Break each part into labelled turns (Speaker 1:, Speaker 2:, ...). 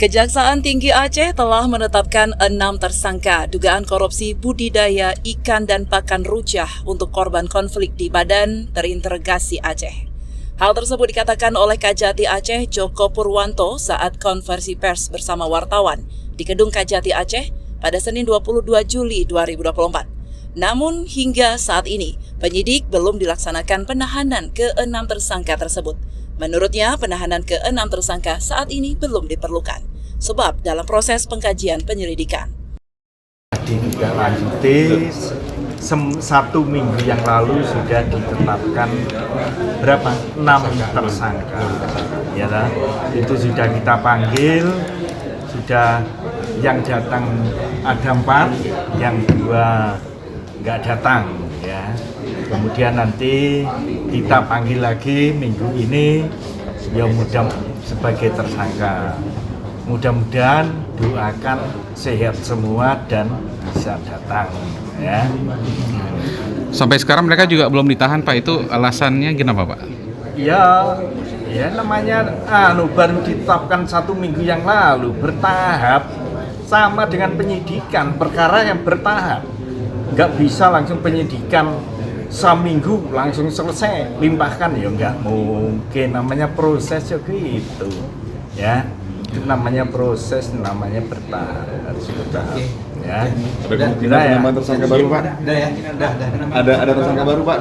Speaker 1: Kejaksaan Tinggi Aceh telah menetapkan 6 tersangka dugaan korupsi budidaya ikan dan pakan rujah untuk korban konflik di Badan Terintegrasi Aceh. Hal tersebut dikatakan oleh Kajati Aceh Joko Purwanto saat konversi pers bersama wartawan di Gedung Kajati Aceh pada Senin 22 Juli 2024. Namun hingga saat ini, penyidik belum dilaksanakan penahanan ke-6 tersangka tersebut. Menurutnya, penahanan ke-6 tersangka saat ini belum diperlukan, sebab dalam proses pengkajian penyelidikan.
Speaker 2: Ditindaklanjuti 1 minggu yang lalu sudah ditetapkan berapa? 6 tersangka. Ya, itu sudah kita panggil, sudah yang datang ada 4, yang 2 nggak datang. Ya. Kemudian nanti kita panggil lagi minggu ini, ya mudah sebagai tersangka. Mudah-mudahan doakan sehat semua dan bisa datang. Ya.
Speaker 3: Sampai sekarang mereka juga belum ditahan, Pak. Itu alasannya kenapa, Pak?
Speaker 2: Ya namanya baru ditetapkan 1 minggu yang lalu, bertahap, sama dengan penyidikan, perkara yang bertahap. Nggak bisa langsung penyidikan seminggu langsung selesai, limpahkan, ya nggak mungkin. Namanya proses ya gitu, ya. Itu namanya proses, namanya bertahap, harus bertahap. Ya.
Speaker 4: Ada kemungkinan penambahan tersangka baru, Pak? Ada tersangka baru, Pak?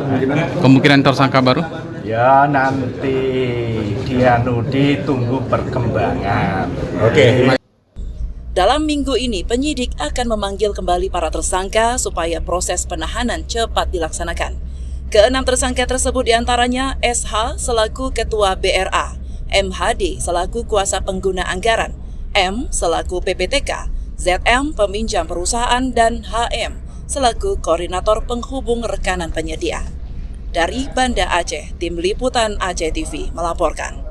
Speaker 3: Kemungkinan tersangka baru?
Speaker 2: Ya nanti ditunggu perkembangan.
Speaker 4: Oke.
Speaker 1: Dalam minggu ini, penyidik akan memanggil kembali para tersangka supaya proses penahanan cepat dilaksanakan. Ke-6 tersangka tersebut diantaranya SH selaku Ketua BRA, MHD selaku Kuasa Pengguna Anggaran, M selaku PPTK, ZM peminjam perusahaan, dan HM selaku Koordinator Penghubung Rekanan Penyedia. Dari Banda Aceh, Tim Liputan Aceh TV melaporkan.